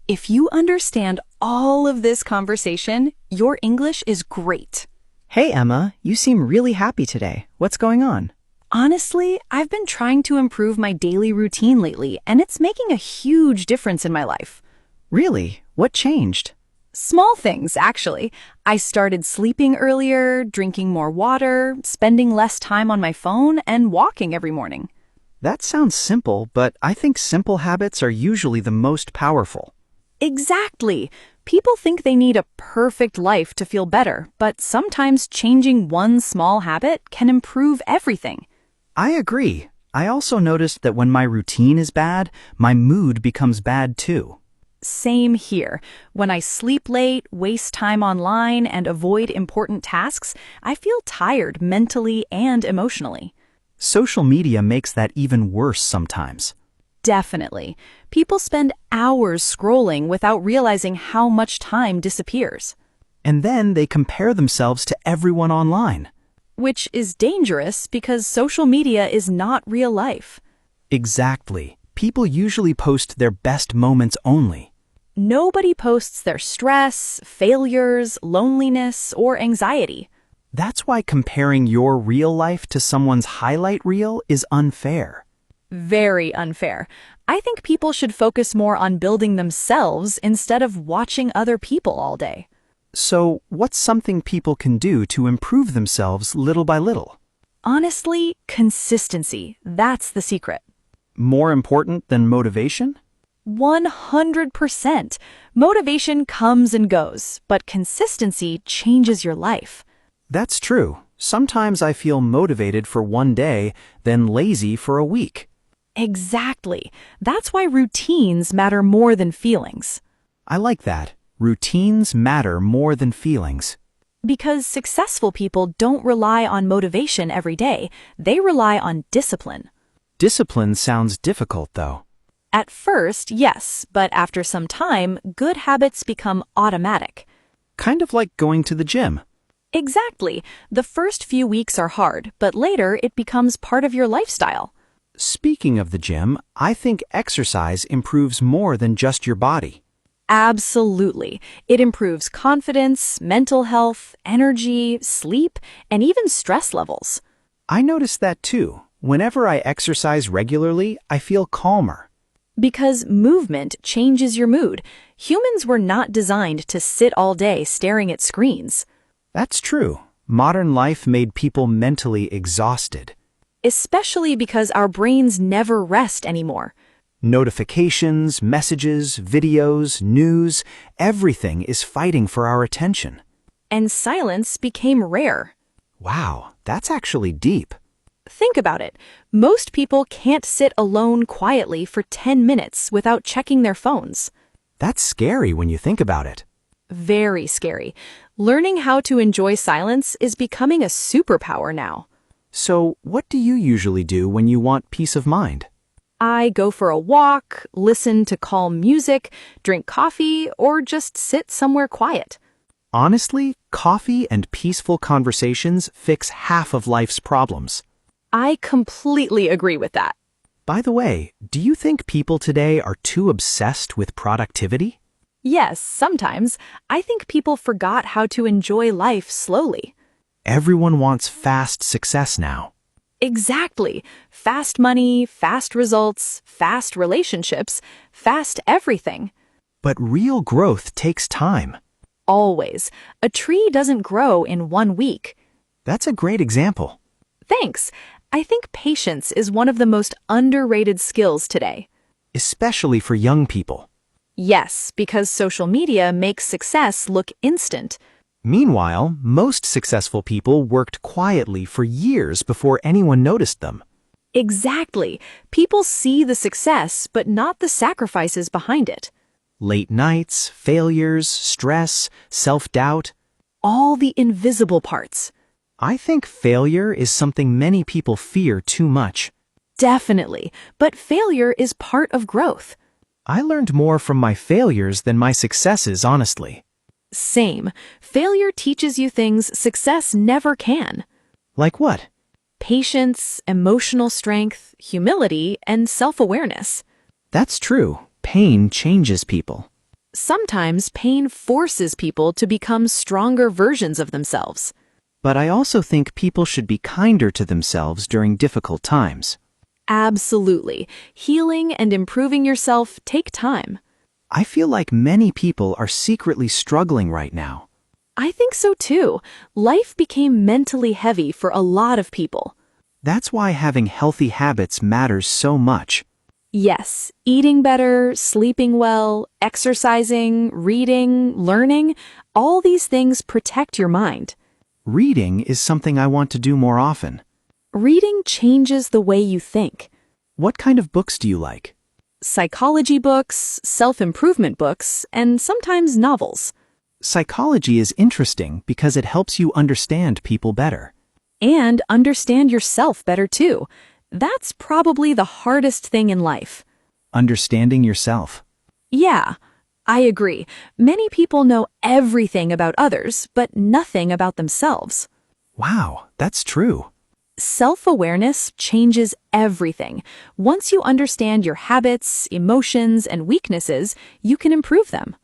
If you understand all of this conversation, your English is great. Hey, Emma, you seem really happy today. What's going on? Honestly, I've been trying to improve my daily routine lately, and it's making a huge difference in my life. Really? What changed? Small things, actually. I started sleeping earlier, drinking more water, spending less time on my phone, and walking every morning. That sounds simple, but I think simple habits are usually the most powerful. Exactly. People think they need a perfect life to feel better, but sometimes changing one small habit can improve everything. I agree. I also noticed that when my routine is bad, my mood becomes bad too. Same here. When I sleep late, waste time online, and avoid important tasks, I feel tired mentally and emotionally. Social media makes that even worse sometimes. Definitely. People spend hours scrolling without realizing how much time disappears. And then they compare themselves to everyone online. Which is dangerous because social media is not real life. Exactly. People usually post their best moments only. Nobody posts their stress, failures, loneliness, or anxiety. That's why comparing your real life to someone's highlight reel is unfair. Very unfair. I think people should focus more on building themselves instead of watching other people all day. So, what's something people can do to improve themselves little by little? Honestly, consistency. That's the secret. More important than motivation? 100%. Motivation comes and goes, but consistency changes your life. That's true. Sometimes I feel motivated for one day, then lazy for a week. Exactly. That's why routines matter more than feelings. I like that. Routines matter more than feelings. Because successful people don't rely on motivation every day. They rely on discipline. Discipline sounds difficult, though. At first, yes, but after some time, good habits become automatic. Kind of like going to the gym. Exactly. The first few weeks are hard, but later it becomes part of your lifestyle. Speaking of the gym, I think exercise improves more than just your body. Absolutely. It improves confidence, mental health, energy, sleep, and even stress levels. I notice that too. Whenever I exercise regularly, I feel calmer. Because movement changes your mood. Humans were not designed to sit all day staring at screens. That's true. Modern life made people mentally exhausted. Especially because our brains never rest anymore. Notifications, messages, videos, news, everything is fighting for our attention. And silence became rare. Wow, that's actually deep. Think about it. Most people can't sit alone quietly for 10 minutes without checking their phones. That's scary when you think about it. Very scary. Learning how to enjoy silence is becoming a superpower now. So, what do you usually do when you want peace of mind? I go for a walk, listen to calm music, drink coffee, or just sit somewhere quiet. Honestly, coffee and peaceful conversations fix half of life's problems. I completely agree with that. By the way, do you think people today are too obsessed with productivity? Yes, sometimes. I think people forgot how to enjoy life slowly. Everyone wants fast success now. Exactly. Fast money, fast results, fast relationships, fast everything. But real growth takes time. Always. A tree doesn't grow in 1 week. That's a great example. Thanks. I think patience is one of the most underrated skills today. Especially for young people. Yes, because social media makes success look instant. Meanwhile, most successful people worked quietly for years before anyone noticed them. Exactly. People see the success, but not the sacrifices behind it. Late nights, failures, stress, self-doubt. All the invisible parts. I think failure is something many people fear too much. Definitely. But failure is part of growth. I learned more from my failures than my successes, honestly. Same. Failure teaches you things success never can. Like what? Patience, emotional strength, humility, and self-awareness. That's true. Pain changes people. Sometimes pain forces people to become stronger versions of themselves. But I also think people should be kinder to themselves during difficult times. Absolutely. Healing and improving yourself take time. I feel like many people are secretly struggling right now. I think so too. Life became mentally heavy for a lot of people. That's why having healthy habits matters so much. Yes, eating better, sleeping well, exercising, reading, learning, all these things protect your mind. Reading is something I want to do more often. Reading changes the way you think. What kind of books do you like? Psychology books, self-improvement books, and sometimes novels. Psychology is interesting because it helps you understand people better. And understand yourself better too. That's probably the hardest thing in life. Understanding yourself. Yeah, I agree. Many people know everything about others, but nothing about themselves. Wow, that's true. Self-awareness changes everything. Once you understand your habits, emotions, and weaknesses, you can improve them.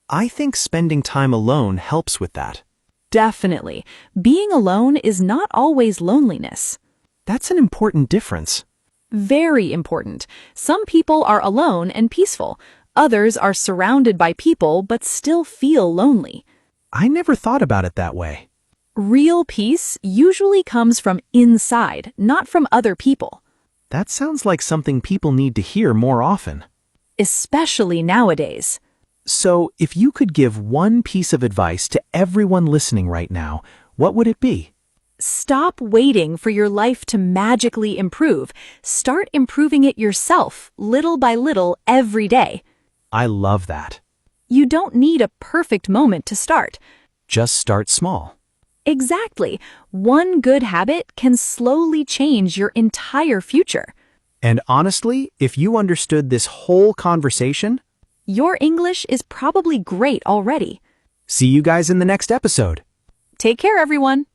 I think spending time alone helps with that. Definitely. Being alone is not always loneliness. That's an important difference. Very important. Some people are alone and peaceful. Others are surrounded by people but still feel lonely. I never thought about it that way. Real peace usually comes from inside, not from other people. That sounds like something people need to hear more often. Especially nowadays. So, if you could give one piece of advice to everyone listening right now, what would it be? Stop waiting for your life to magically improve. Start improving it yourself, little by little, every day. I love that. You don't need a perfect moment to start. Just start small. Exactly. One good habit can slowly change your entire future. And honestly, if you understood this whole conversation, your English is probably great already. See you guys in the next episode. Take care, everyone.